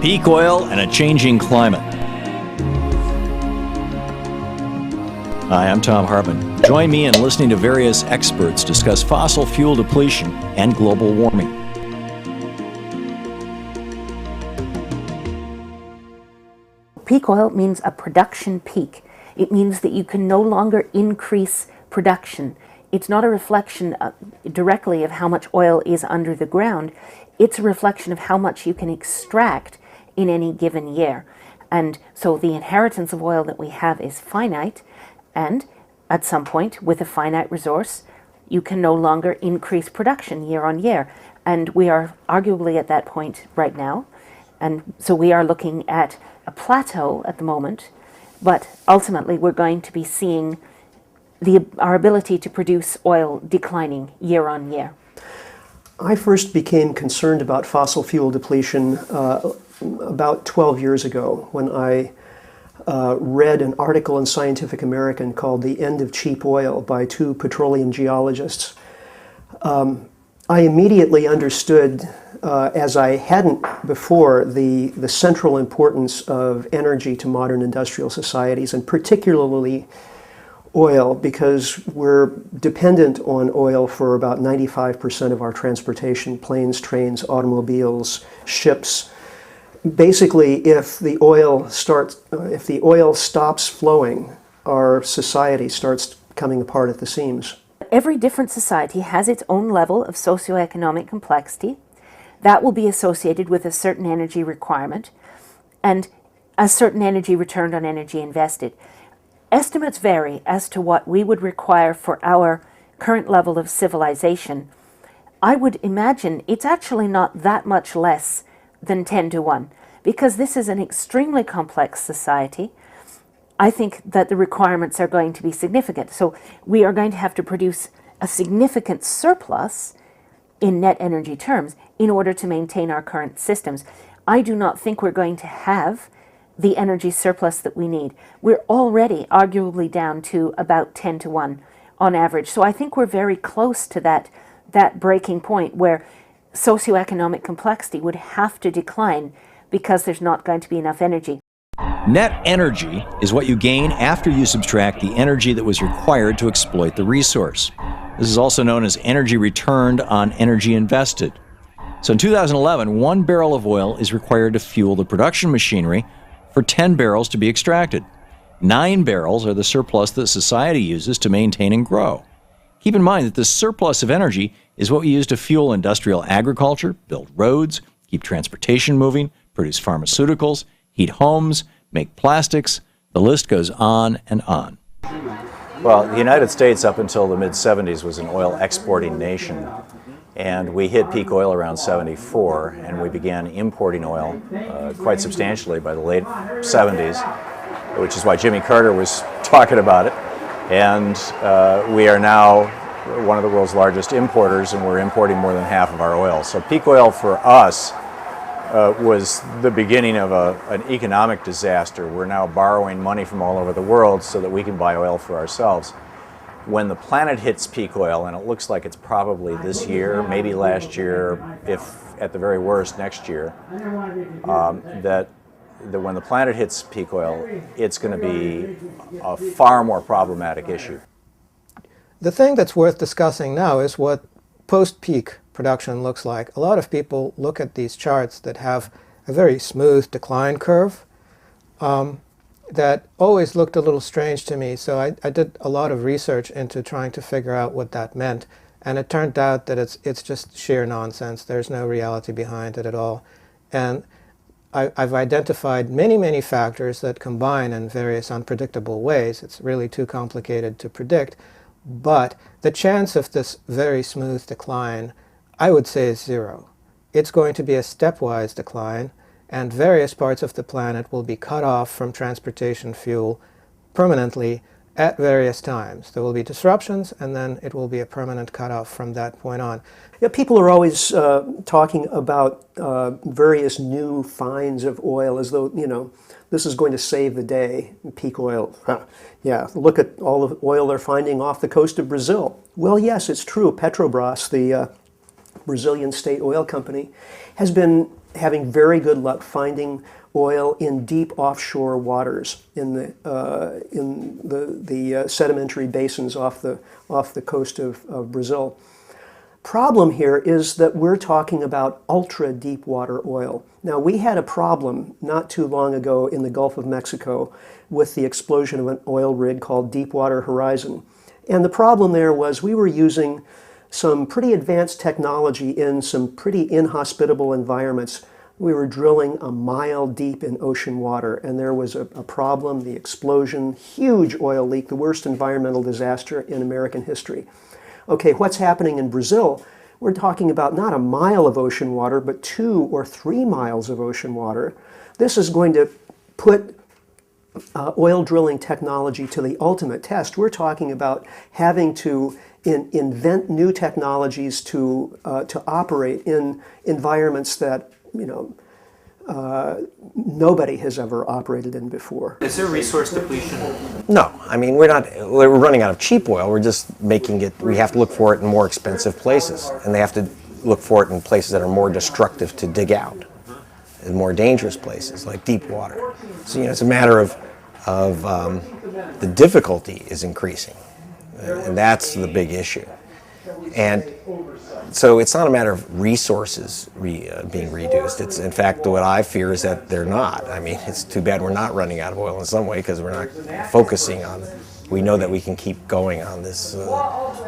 Peak oil and a changing climate. Hi, I'm Tom Hartman. Join me in listening to various experts discuss fossil fuel depletion and global warming. Peak oil means a production peak. It means that you can no longer increase production. It's not a reflection directly of how much oil is under the ground. It's a reflection of how much you can extract in any given year. And so the inheritance of oil that we have is finite, and at some point, with a finite resource, you can no longer increase production year on year. And we are arguably at that point right now. And so we are looking at a plateau at the moment, but ultimately we're going to be seeing our ability to produce oil declining year on year. I first became concerned about fossil fuel depletion about 12 years ago when I read an article in Scientific American called "The End of Cheap Oil" by two petroleum geologists. I immediately understood, as I hadn't before, the central importance of energy to modern industrial societies, and particularly oil, because we're dependent on oil for about 95% of our transportation: planes, trains, automobiles, ships. Basically, if the oil stops flowing, our society starts coming apart at the seams. Every different society has its own level of socioeconomic complexity. That will be associated with a certain energy requirement and a certain energy returned on energy invested. Estimates vary as to what we would require for our current level of civilization. I would imagine it's actually not that much less than 10 to 1, because this is an extremely complex society. I think that the requirements are going to be significant. So we are going to have to produce a significant surplus in net energy terms in order to maintain our current systems. I do not think we're going to have the energy surplus that we need. We're already arguably down to about 10 to 1 on average. So I think we're very close to that breaking point where socioeconomic complexity would have to decline because there's not going to be enough energy. Net energy is what you gain after you subtract the energy that was required to exploit the resource. This is also known as energy returned on energy invested. So in 2011, 1 barrel of oil is required to fuel the production machinery for 10 barrels to be extracted. 9 barrels are the surplus that society uses to maintain and grow. Keep in mind that the surplus of energy is what we use to fuel industrial agriculture, build roads, keep transportation moving, produce pharmaceuticals, heat homes, make plastics. The list goes on and on. Well, the United States up until the mid-70s was an oil exporting nation, and we hit peak oil around 74, and we began importing oil quite substantially by the late 70s, which is why Jimmy Carter was talking about it. And we are now one of the world's largest importers, and we're importing more than half of our oil. So peak oil for us was the beginning of an economic disaster. We're now borrowing money from all over the world so that we can buy oil for ourselves. When the planet hits peak oil, and it looks like it's probably this year, maybe last year, if at the very worst next year, that when the planet hits peak oil, it's going to be a far more problematic issue. The thing that's worth discussing now is what post-peak production looks like. A lot of people look at these charts that have a very smooth decline curve that always looked a little strange to me. So I did a lot of research into trying to figure out what that meant. And it turned out that it's just sheer nonsense. There's no reality behind it at all. And I've identified many, many factors that combine in various unpredictable ways. It's really too complicated to predict. But the chance of this very smooth decline, I would say, is 0. It's going to be a stepwise decline, and various parts of the planet will be cut off from transportation fuel permanently at various times. There will be disruptions, and then it will be a permanent cutoff from that point on. Yeah, people are always talking about various new finds of oil as though, this is going to save the day, peak oil. Yeah, look at all the oil they're finding off the coast of Brazil. Well, yes, it's true. Petrobras, the Brazilian state oil company, has been having very good luck finding oil in deep offshore waters in the sedimentary basins off the coast of Brazil. Problem here is that we're talking about ultra deep water oil. Now, we had a problem not too long ago in the Gulf of Mexico with the explosion of an oil rig called Deepwater Horizon. And the problem there was we were using some pretty advanced technology in some pretty inhospitable environments. We were drilling a mile deep in ocean water, and there was a problem, the explosion, huge oil leak, the worst environmental disaster in American history. Okay, what's happening in Brazil? We're talking about not a mile of ocean water, but 2 or 3 miles of ocean water. This is going to put oil drilling technology to the ultimate test. We're talking about having to invent new technologies to operate in environments that, nobody has ever operated in before. Is there resource depletion? No, I mean, we're running out of cheap oil. We're just making it, we have to look for it in more expensive places. And they have to look for it in places that are more destructive to dig out, in more dangerous places, like deep water. So, it's a matter of the difficulty is increasing. And that's the big issue. And so it's not a matter of resources being reduced. It's, in fact, what I fear is that they're not. I mean, it's too bad we're not running out of oil in some way because we're not focusing on, we know that we can keep going on this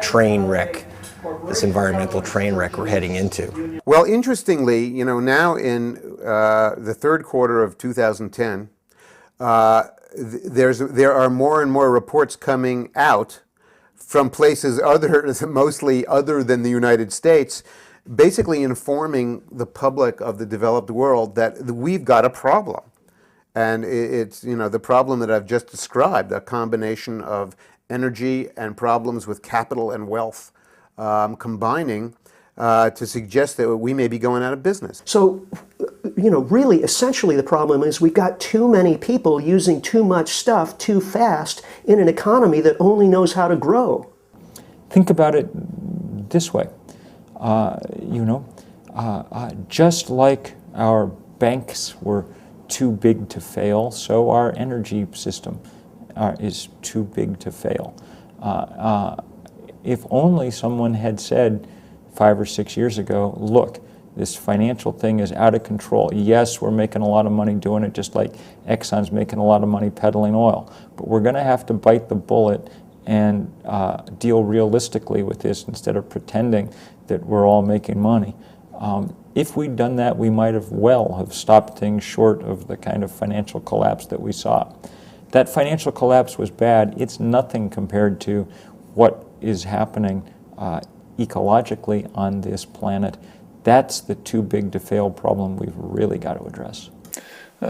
train wreck, this environmental train wreck we're heading into. Well, interestingly, now in the third quarter of 2010, there are more and more reports coming out from places mostly other than the United States, basically informing the public of the developed world that we've got a problem. And it's, the problem that I've just described, a combination of energy and problems with capital and wealth combining to suggest that we may be going out of business. So, really, essentially the problem is we've got too many people using too much stuff too fast in an economy that only knows how to grow. Think about it this way. Just like our banks were too big to fail, so our energy system is too big to fail. If only someone had said 5 or 6 years ago, look, this financial thing is out of control. Yes, we're making a lot of money doing it, just like Exxon's making a lot of money peddling oil. But we're going to have to bite the bullet and deal realistically with this instead of pretending that we're all making money. If we'd done that, we might have stopped things short of the kind of financial collapse that we saw. That financial collapse was bad. It's nothing compared to what is happening ecologically on this planet. That's the too big to fail problem we've really got to address.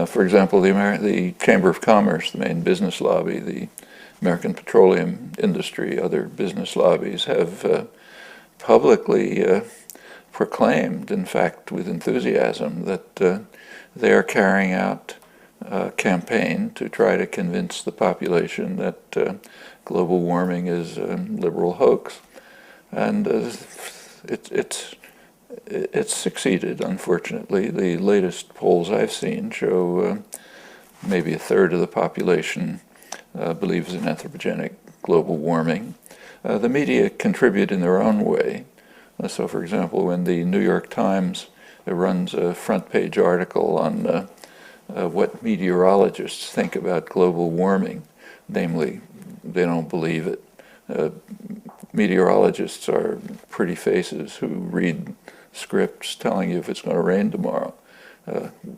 For example, the Chamber of Commerce, the main business lobby, the American petroleum industry, other business lobbies have publicly proclaimed, in fact with enthusiasm, that they are carrying out a campaign to try to convince the population that global warming is a liberal hoax. And it's succeeded, unfortunately. The latest polls I've seen show maybe a third of the population believes in anthropogenic global warming. The media contribute in their own way. So, for example, when the New York Times runs a front-page article on what meteorologists think about global warming, namely, they don't believe it. Meteorologists are pretty faces who read scripts telling you if it's going to rain tomorrow.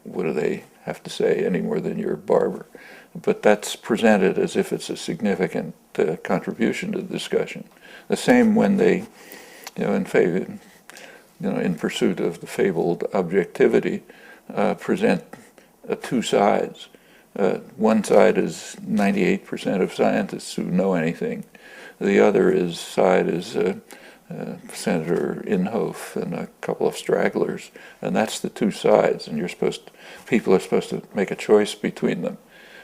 What do they have to say any more than your barber? But that's presented as if it's a significant contribution to the discussion. The same when they, in pursuit of the fabled objectivity, present two sides. One side is 98% of scientists who know anything. The other side is Senator Inhofe and a couple of stragglers, and that's the two sides. And people are supposed to make a choice between them.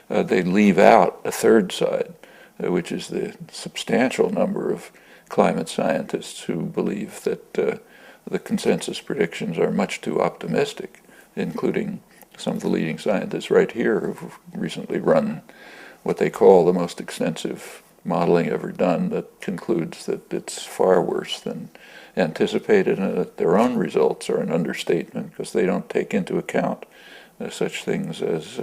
They leave out a third side, which is the substantial number of climate scientists who believe that the consensus predictions are much too optimistic. including some of the leading scientists right here who've recently run what they call the most extensive modeling ever done that concludes that it's far worse than anticipated, and that their own results are an understatement because they don't take into account such things as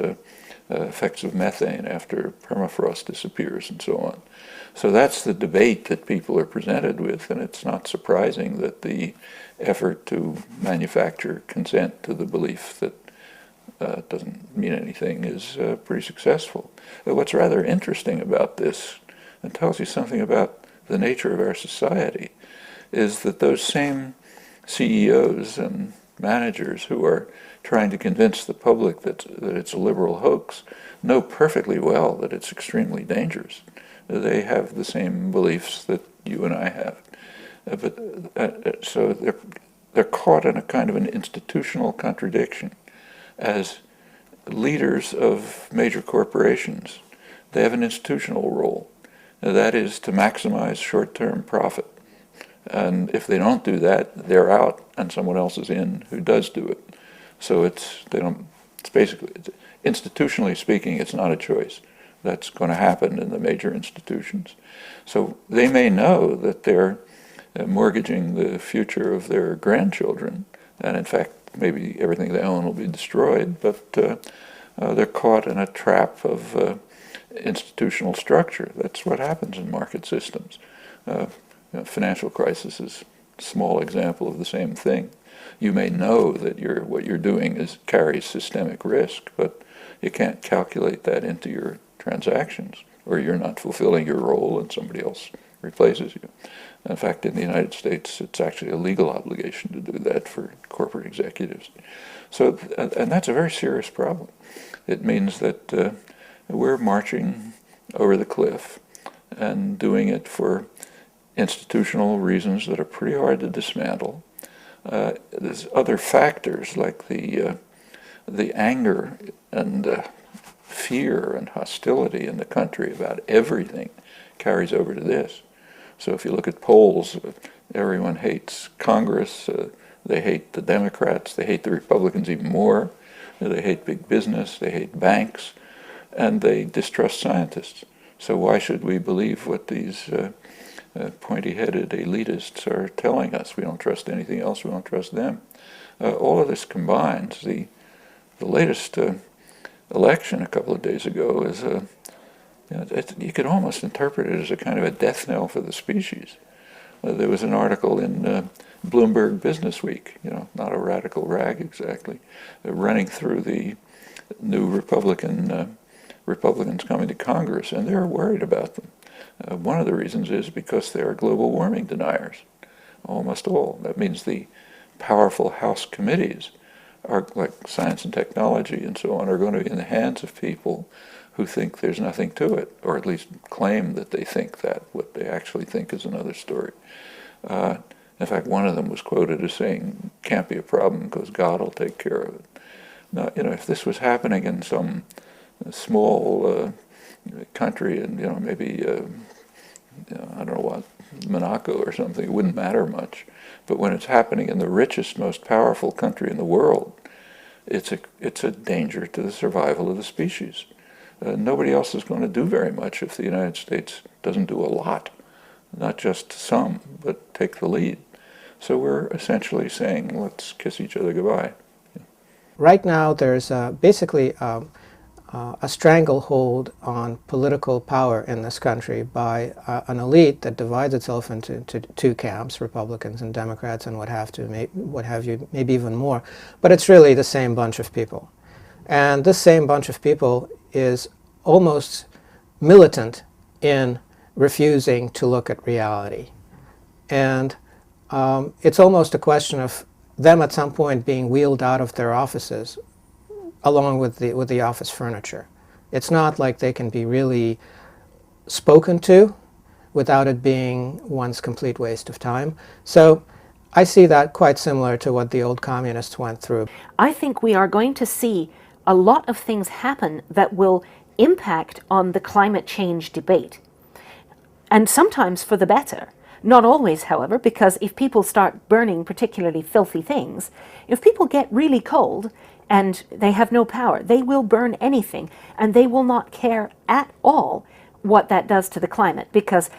effects of methane after permafrost disappears and so on. So that's the debate that people are presented with, and it's not surprising that the effort to manufacture consent to the belief that doesn't mean anything is pretty successful. What's rather interesting about this, and tells you something about the nature of our society, is that those same CEOs and managers who are trying to convince the public that it's a liberal hoax know perfectly well that it's extremely dangerous. They have the same beliefs that you and I have. So they're caught in a kind of an institutional contradiction. As leaders of major corporations, they have an institutional role. That is to maximize short-term profit. And if they don't do that, they're out and someone else is in who does do it. So it's basically, institutionally speaking, it's not a choice. That's going to happen in the major institutions. So they may know that they're mortgaging the future of their grandchildren, and in fact, maybe everything they own will be destroyed, but they're caught in a trap of institutional structure. That's what happens in market systems. Financial crisis is a small example of the same thing. You may know that what you're doing carries systemic risk, but you can't calculate that into your transactions, or you're not fulfilling your role and somebody else replaces you. In fact, in the United States, it's actually a legal obligation to do that for corporate executives. So, and that's a very serious problem. It means that we're marching over the cliff and doing it for institutional reasons that are pretty hard to dismantle. There's other factors like the anger and fear and hostility in the country about everything carries over to this. So if you look at polls, everyone hates Congress, they hate the Democrats, they hate the Republicans even more, they hate big business, they hate banks, and they distrust scientists. So why should we believe what these pointy-headed elitists are telling us? We don't trust anything else, we don't trust them. All of this combines. The latest election a couple of days ago is you could almost interpret it as a kind of a death knell for the species. There was an article in Bloomberg Business Week, not a radical rag exactly, running through the new Republicans coming to Congress, and they're worried about them. One of the reasons is because they are global warming deniers, almost all. That means the powerful House committees are like science and technology and so on are going to be in the hands of people who think there's nothing to it, or at least claim that they think that. What they actually think is another story. In fact, one of them was quoted as saying, "Can't be a problem because God will take care of it." Now, if this was happening in some small country, and maybe I don't know what, Monaco or something, it wouldn't matter much. But when it's happening in the richest, most powerful country in the world, it's a danger to the survival of the species. Nobody else is going to do very much if the United States doesn't do a lot, not just some, but take the lead. So we're essentially saying, let's kiss each other goodbye. Right now, there's basically a stranglehold on political power in this country by an elite that divides itself into two camps, Republicans and Democrats and what have you, maybe even more. But it's really the same bunch of people. And this same bunch of people is almost militant in refusing to look at reality. And it's almost a question of them at some point being wheeled out of their offices along with the office furniture. It's not like they can be really spoken to without it being one's complete waste of time. So I see that quite similar to what the old communists went through. I think we are going to see a lot of things happen that will impact on the climate change debate, and sometimes for the better. Not always, however, because if people start burning particularly filthy things, if people get really cold and they have no power, they will burn anything, and they will not care at all what that does to the climate, because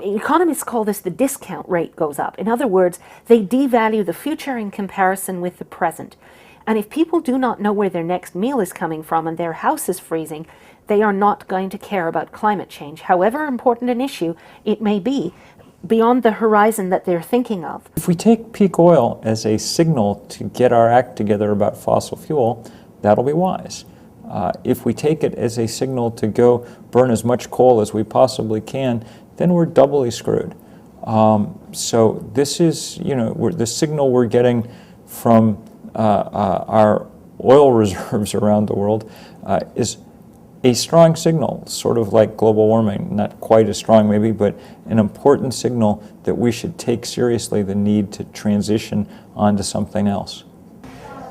economists call this the discount rate goes up. In other words, they devalue the future in comparison with the present. And if people do not know where their next meal is coming from and their house is freezing, they are not going to care about climate change, however important an issue it may be, beyond the horizon that they're thinking of. If we take peak oil as a signal to get our act together about fossil fuel, that'll be wise. If we take it as a signal to go burn as much coal as we possibly can, then we're doubly screwed. So this is, the signal we're getting from our oil reserves around the world is a strong signal, sort of like global warming, not quite as strong maybe, but an important signal that we should take seriously the need to transition onto something else.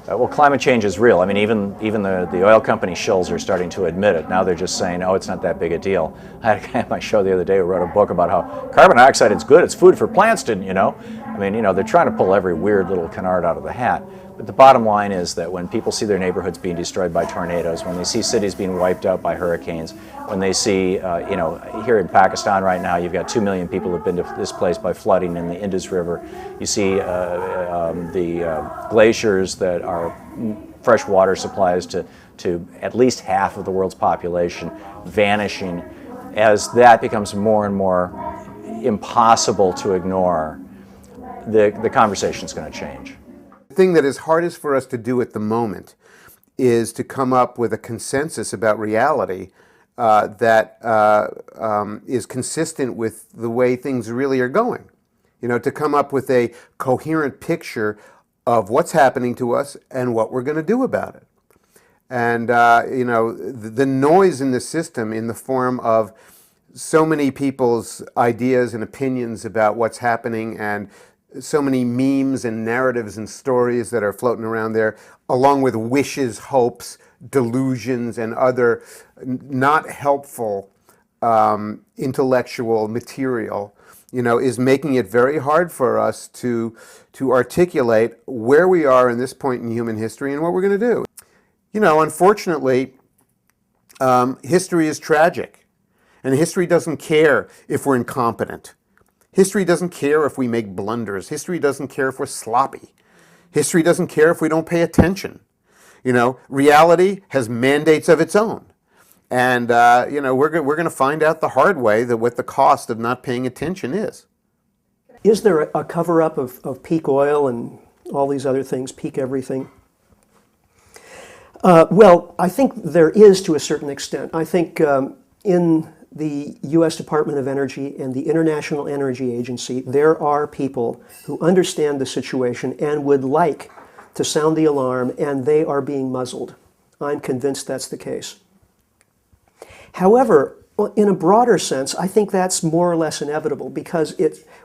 Well, climate change is real. I mean, even the oil company shills are starting to admit it. Now they're just saying, oh, it's not that big a deal. I had a guy on my show the other day who wrote a book about how carbon dioxide is good, it's food for plants, didn't you know? I mean, they're trying to pull every weird little canard out of the hat. But the bottom line is that when people see their neighborhoods being destroyed by tornadoes, when they see cities being wiped out by hurricanes, when they see, here in Pakistan right now, you've got 2 million people who have been displaced by flooding in the Indus River. You see the glaciers that are fresh water supplies to at least half of the world's population vanishing. As that becomes more and more impossible to ignore, the conversation's going to change. The thing that is hardest for us to do at the moment is to come up with a consensus about reality that is consistent with the way things really are going. To come up with a coherent picture of what's happening to us and what we're going to do about it. And, the noise in the system in the form of so many people's ideas and opinions about what's happening, and so many memes and narratives and stories that are floating around there, along with wishes, hopes, delusions, and other not helpful intellectual material, is making it very hard for us to articulate where we are in this point in human history and what we're going to do. Unfortunately, history is tragic, and history doesn't care if we're incompetent. History doesn't care if we make blunders. History doesn't care if we're sloppy. History doesn't care if we don't pay attention. Reality has mandates of its own. And, we're going to find out the hard way what the cost of not paying attention is. Is there a cover-up of peak oil and all these other things, peak everything? Well, I think there is to a certain extent. I think in the U.S. Department of Energy and the International Energy Agency, there are people who understand the situation and would like to sound the alarm, and they are being muzzled. I'm convinced that's the case. However, in a broader sense, I think that's more or less inevitable, because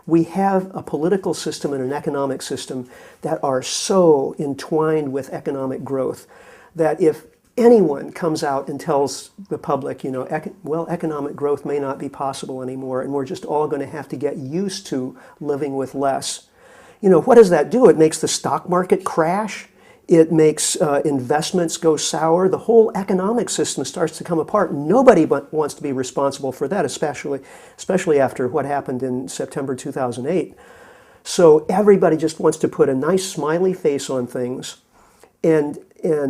we have a political system and an economic system that are so entwined with economic growth that if anyone comes out and tells the public, economic growth may not be possible anymore, and we're just all going to have to get used to living with less. What does that do? It makes the stock market crash. It makes investments go sour. The whole economic system starts to come apart. Nobody wants to be responsible for that, especially after what happened in September 2008. So everybody just wants to put a nice smiley face on things and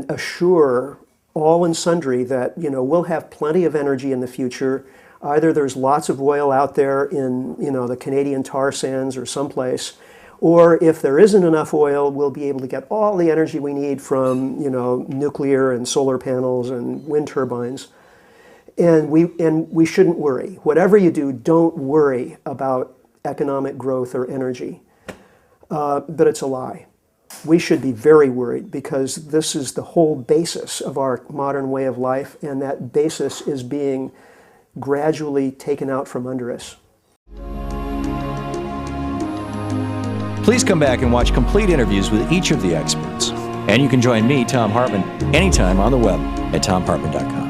assure all and sundry that we'll have plenty of energy in the future. Either there's lots of oil out there in the Canadian tar sands or someplace, or if there isn't enough oil, we'll be able to get all the energy we need from nuclear and solar panels and wind turbines. And we shouldn't worry. Whatever you do, don't worry about economic growth or energy. But it's a lie. We should be very worried, because this is the whole basis of our modern way of life, and that basis is being gradually taken out from under us. Please come back and watch complete interviews with each of the experts. And you can join me, Thom Hartmann, anytime on the web at thomhartmann.com.